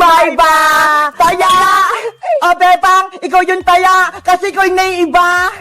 Bye-bye! Taya! O, Bebang, ikaw yung taya kasi ikaw yung naiiba.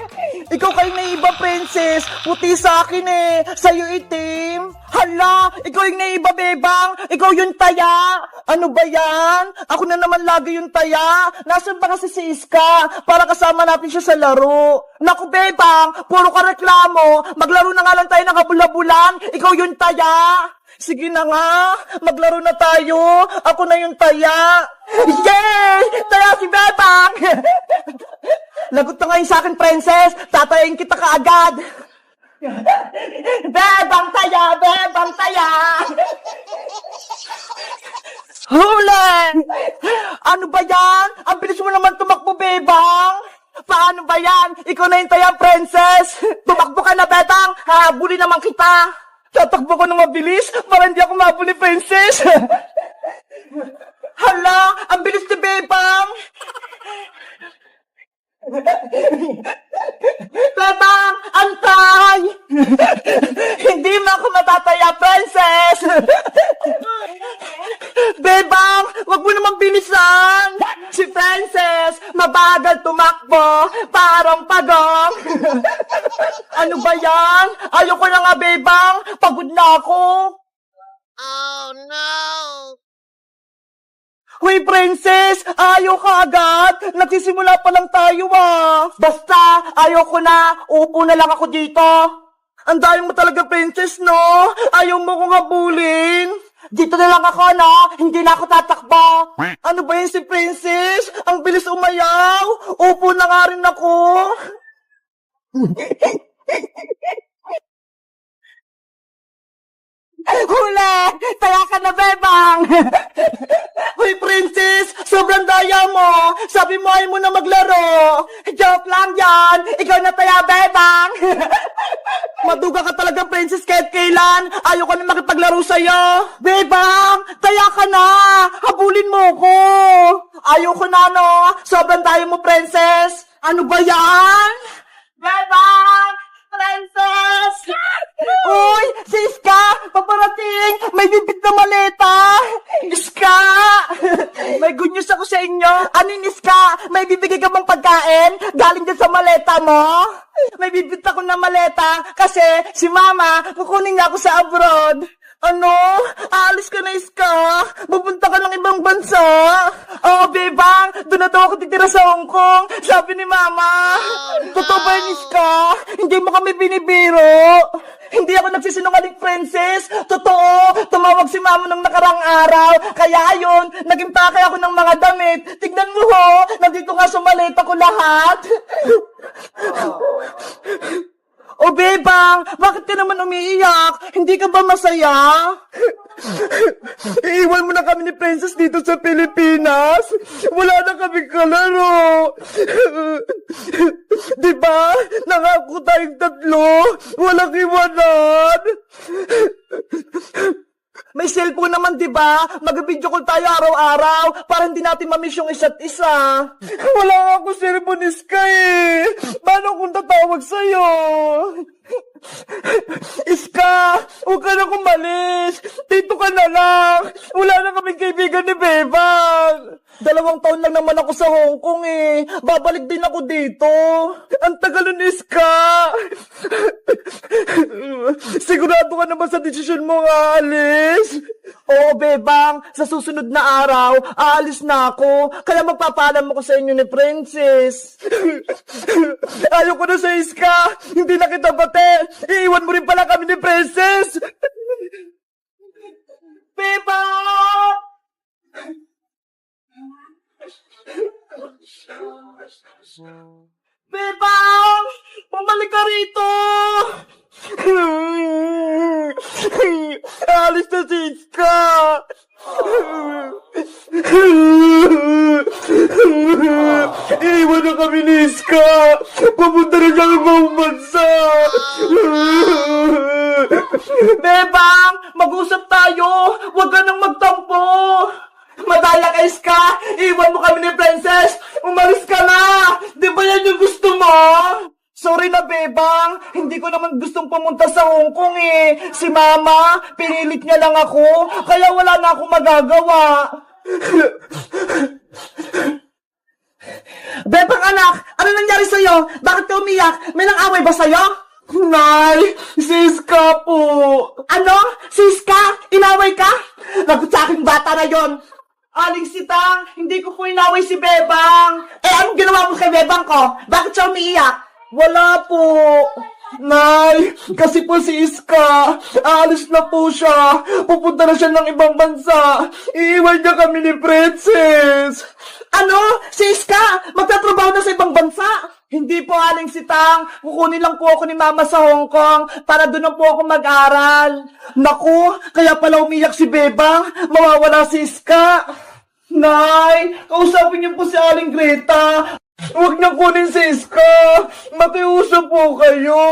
Ikaw kayo naiiba, princess. Puti sa akin eh. Sa'yo itim. Hala, ikaw yung naiiba, Bebang. Ikaw yung taya. Ano ba yan? Ako na naman lagi yung taya. Nasaan ba kasi si Iska? Para kasama natin siya sa laro. Naku, Bebang, puro ka reklamo. Maglaro na nga lang tayo ng kabula-bulan. Ikaw yung taya. Sige na nga, maglaro na tayo. Ako na yung taya. Yay! Taya si Bebang! Lagot na ngayon sa akin, princess. Tatayin kita kaagad. Bebang taya! Bebang taya! Huli! Ano ba yan? Ang bilis mo naman tumakbo, Bebang. Paano ba yan? Ikaw na yung taya, princess. Tumakbo ka na, Bebang. Habulin naman kita. Tatakbo ko na mabilis para hindi ako mabuli, princess. Hala, ang bilis ni Bebang. Bebang, antay. Hindi mo ako matataya, princess. Bebang, wag mo naman bilisan. Si princess, mabagal tumakbo, parang pagong. Ano ba yan? Ayoko na nga, Bebang. Pagod na ako. Oh no! Hoy, princess! Ayaw ka agad! Nagsisimula pa lang tayo, ah! Basta, ayoko na! Upo na lang ako dito! Ang dami mo talaga, princess, no? Ayaw mo kong habulin! Dito na lang ako, no? Hindi na ako tatakbo! Ano ba yun si princess? Ang bilis umayaw! Upo na nga rin ako! Huli! Taya ka na, Bebang! Hoy, princess! Sobrang daya mo! Sabi mo ayaw mo na maglaro! Joke lang yan! Ikaw na taya, Bebang! Maduga ka talaga, princess, kahit kailan! Ayaw ko na makipaglaro sa'yo! Bebang! Taya ka na! Habulin mo ko! Ayaw ko na, no? Sobrang daya mo, princess! Ano ba yan? Bebang! Princess! Uy! Si Iska! Paparating! May bibit na maleta! Iska! May good news ako sa inyo! Ano yung Iska? May bibigay ka bang pagkain? Galing din sa maleta mo? May bibit ako na maleta kasi si Mama kukunin niya ako sa abroad. Ano? Aalis ka na, Iska? Pupunta ka ng ibang bansa? Oo, Bebang! Doon na daw ako titira sa Hong Kong! Sabi ni Mama! Totoo ba yun, Iska? Hindi mo kami binibiro! Hindi ako nagsisinungaling, princess! Totoo! Tumawag si Mama nung nakarang araw! Kaya yun, naging pake ako ng mga damit! Tignan mo ho! Nandito nga sa maleta ko lahat! O, Bebang, bakit ka naman umiiyak? Hindi ka ba masaya? Iiwan mo na kami ni Princess dito sa Pilipinas. Wala na kami kalaro. Diba? Nangako tayong tatlo. Walang iwanan. May cellphone naman, diba? Mag-video call tayo araw-araw para hindi natin mamiss yung isa't isa. Wala nga ako cellphone, Iska eh. Paano kung tatawag sa'yo? Iska, huwag ka na kumalis. Dito ka na lang. Wala na kaming kaibigan ni Bebang. 2 taon lang naman ako sa Hong Kong eh. Babalik din ako dito. Ang tagal nun, Iska. Sigurado ka naman sa desisyon mo nga, alis? Oo, Bebang. Sa susunod na araw, aalis na ako. Kaya magpapaalam ako sa inyo ni Princess. Ayoko na sa Iska. Hindi na kita bate. Iiwan mo rin pala kami ni Princess. Bebang! Bebang! Bumalik ka rito! Alis na si Iska! Iiwan na kami ni Iska! Pupunta na siya ng ibang bansa! Bebang! Mag-usap tayo! Huwag ka nang magtampo! Madaya ka, Iska! Iwan mo kami ni Princess! Umalis ka na! Di ba yan yung gusto mo? Sorry na, Bebang. Hindi ko naman gustong pumunta sa Hong Kong eh. Si Mama, pinilit niya lang ako. Kaya wala na akong magagawa. Anak, ano nangyari sa'yo? Bakit ka umiyak? May nang-away ba sa'yo? Nay, Siska po. Ano? Siska? Inaway ka? Lagot sa aking bata na yon. Aling Sitang, hindi ko po inaway si Bebang. Eh, anong ginawa mo kay Bebang ko? Bakit siya umiiyak? Wala po. Nay, kasi po si Iska, aalis na po siya. Pupunta na siya ng ibang bansa. Iiwan niya kami ni Princess. Ano? Si Iska, magtatrabaho na sa ibang bansa? Hindi po, Aling Sitang. Kukunin lang po ako ni Mama sa Hong Kong para doon na po ako mag-aral. Naku, kaya pala umiyak si Bebang. Mawawala si Iska. Nay, kausapin niyo po si Aling Greta. Huwag niyo kunin si Iska. Makiusap po kayo.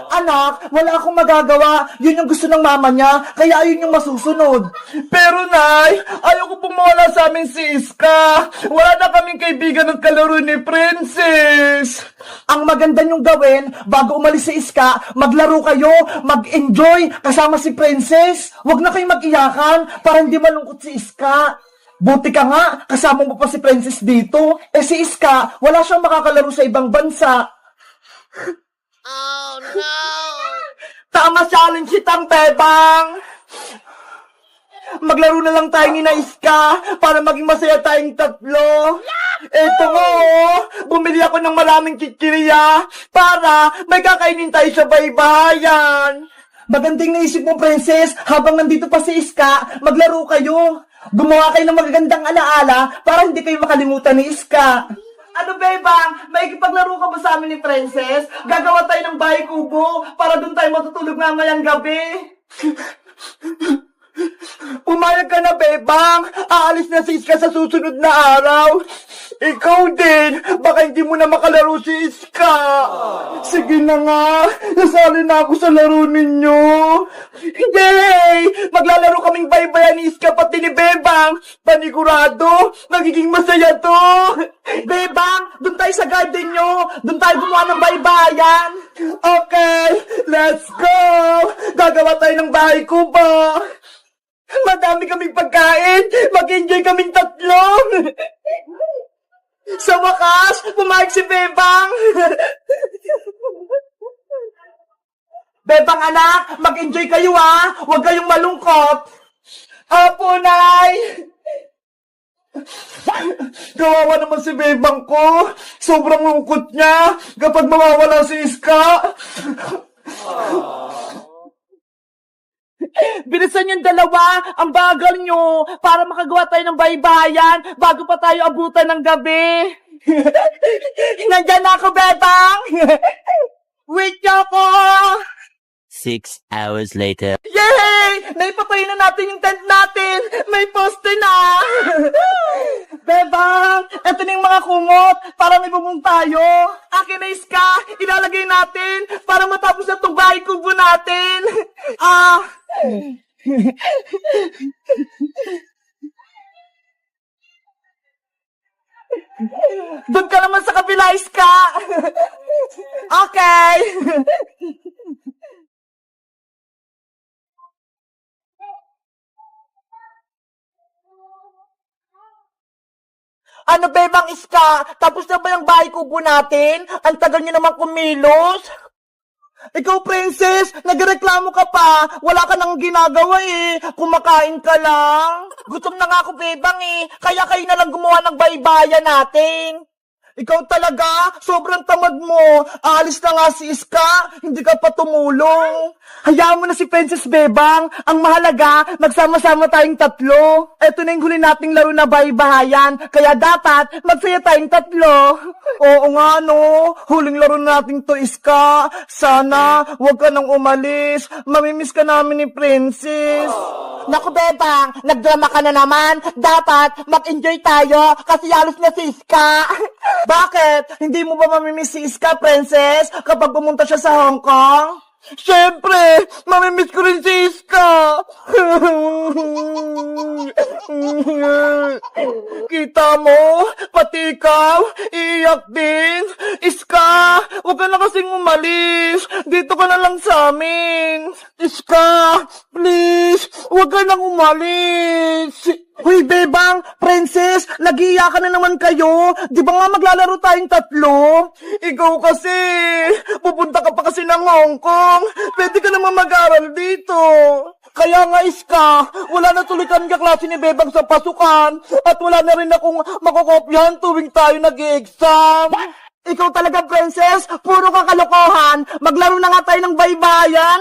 Anak, wala akong magagawa. Yun yung gusto ng mama niya, kaya ayun yung masusunod. Pero Nay, ayaw ko pong mawala sa amin si Iska. Wala na kaming kaibigan at kalaro ni Princess. Ang maganda niyong gawin, bago umalis si Iska, maglaro kayo, mag-enjoy kasama si Princess. Huwag na kayong mag-iyakan para hindi malungkot si Iska. Buti ka nga, kasama mo pa si Princess dito. Eh si Iska, wala siyang makakalaro sa ibang bansa. Oh, no! Tama siya, Aling Sitang, Bebang. Maglaro na lang tayo ni na Iska para maging masaya tayong tatlo. Eto nga, oh. Bumili ako ng maraming chichirya para may kakainin tayo sa baybayan. Magandang naisip mo, Princess. Habang nandito pa si Iska, maglaro kayo. Gumawa kayo ng magagandang alaala para hindi kayo makalimutan ni Iska. Ano, Bebang? May ikipaglaro ka ba sa amin ni Princess? Gagawa tayo ng bahay kubo para doon tayo matutulog mamayang gabi. Pumayag ka na, Bebang. Aalis na si Iska sa susunod na araw. Ikaw din. Baka hindi mo na makalaro si Iska. Sige na nga. Nasali na ako sa laro ninyo. Yay! Maglalaro kaming baybayan ni Iska pati ni Bebang. Panigurado, magiging masaya to. Bebang, doon tayo sa garden nyo. Doon tayo gumawa ng baybayan. Okay, let's go. Gagawa tayo ng bahay kubo. Madami kaming pagkain. Mag-enjoy kaming tatlo. Sa wakas, pumayag si Bebang. Bebang anak, mag-enjoy kayo ha. Huwag kayong malungkot. Apo, Nay. Kawawa naman si Bebang ko. Sobrang lungkot niya kapag mawawala si Iska. Bilisan yung dalawa, ang bagal nyo, para makagawa tayo ng baybayan bago pa tayo abutan ng gabi. Nandyan na ako, Bebang! Wait niyo ako! 6 hours later. Yay! Naipatay na natin yung tent natin! May poste na! Bebang! Eto na yung mga kumot para may bubong tayo. Akin na Iska! Ilalagay natin para matapos na itong bahay kubo natin. Doon ka naman sa kabila, Iska! Okay! Ano, Bebang Iska? Tapos na ba yung bahay kubo natin? Ang tagal niyo naman kumilos. Ikaw, Princess, nagreklamo ka pa. Wala ka nang ginagawa eh. Kumakain ka lang. Gutom na nga ako, Bebang eh. Kaya kayo na lang gumawa ng baybayan natin. Ikaw talaga, sobrang tamad mo. Aalis na nga si Iska, hindi ka pa tumulong. Hayaan mo na si Princess Bebang. Ang mahalaga, magsama-sama tayong tatlo. Eto na yung huli nating laro na baybayan, kaya dapat magsaya tayong tatlo. Oo nga no, huling laro nating to, Iska. Sana, huwag ka nang umalis. Mamimiss ka namin ni Princess. Naku, Bebang, nagdrama ka na naman. Dapat mag-enjoy tayo kasi alis na si Iska. Bakit? Hindi mo ba mamimiss si Iska, Princess, kapag pumunta siya sa Hong Kong? Siyempre, mamimiss ko rin si Iska. Kita mo, pati ikaw, iiyak din. Iska, huwag ka na kasing umalis. Dito ka na lang sa amin. Iska, please, huwag ka nang umalis. Hoy, Bebang, Princess, nag-iiyakan na naman kayo. Di ba nga maglalaro tayong tatlo? Ikaw kasi, pupunta ka pa kasi ng Hong Kong. Pwede ka naman mag-aral dito. Kaya nga, Iska, wala na tuloy kami kaklase ni Bebang sa pasukan at wala na rin akong makokopyahan tuwing tayo nag-exam. Ikaw talaga, Princess, puro ka kalokohan. Maglaro na nga tayo ng baybayan.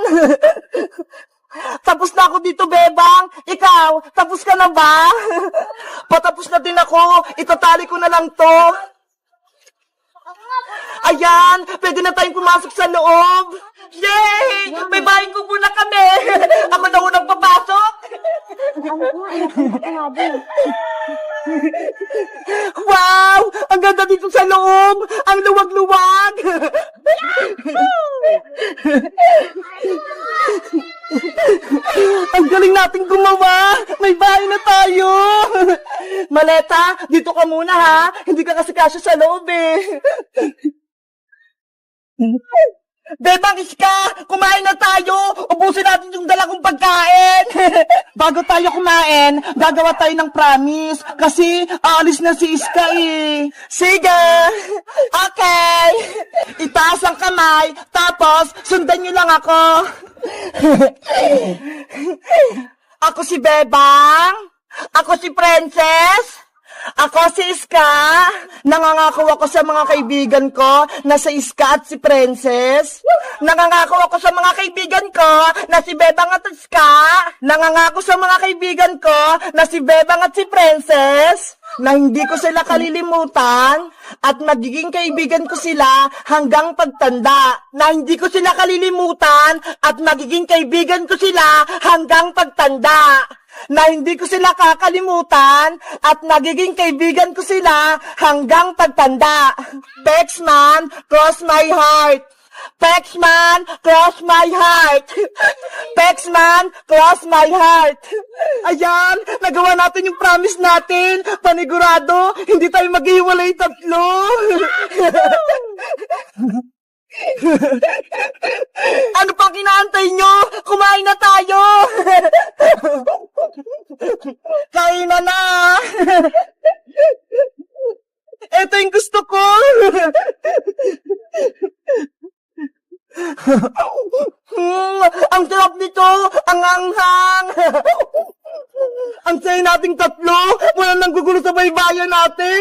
Tapos na ako dito, Bebang. Ikaw, tapos ka na ba? Patapos na din ako. Itatali ko na lang to. Ayan, pwede na tayong pumasok sa loob. Yay! May bahay ko muna kami. Ako na unang papasok. Wow! Ang ganda dito sa loob. Ang luwag-luwag. Ang galing nating gumawa! May bahay na tayo! Maleta, dito ka muna ha! Hindi ka kasi kasya sa loob eh! Bebang Iska! Kumain na tayo! Ubusin natin yung dala kong pagkain! Bago tayo kumain, gagawa tayo ng promise. Kasi aalis na si Iska eh. Sige! Okay! Itaas ang kamay, tapos sundan niyo lang ako. Ako si Bebang. Ako si Princess. Ako si Iska. Nangangako ako sa mga kaibigan ko na si Iska at si Princess. Nangangako ako sa mga kaibigan ko na si Bebang at Iska. Nangangako sa mga kaibigan ko na si Bebang at si Princess. Na hindi ko sila kalilimutan at magiging kaibigan ko sila hanggang pagtanda. Na hindi ko sila kalilimutan at magiging kaibigan ko sila hanggang pagtanda. Na hindi ko sila kakalimutan at nagiging kaibigan ko sila hanggang pagtanda. Pexman, cross my heart. Pexman, cross my heart. Pexman, cross my heart. Ayan, nagawa natin yung promise natin. Panigurado, hindi tayo maghiwalay tatlo. Ano pang kinaantay nyo? Kumain na tayo! Kain na na! Ito yung gusto ko! Ang sarap nito! Ang anghang! Ang saya nating tatlo! Wala nang gugulo sa baybayan natin!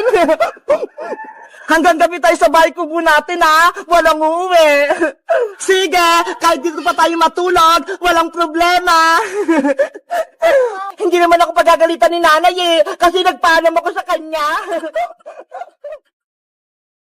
Hanggang gabi tayo sa bahay kubo natin, ha? Walang uuwi. Sige, kahit dito pa tayo matulog, walang problema. Hindi naman ako pagagalitan ni nanay, eh, kasi nagpaalam ako sa kanya.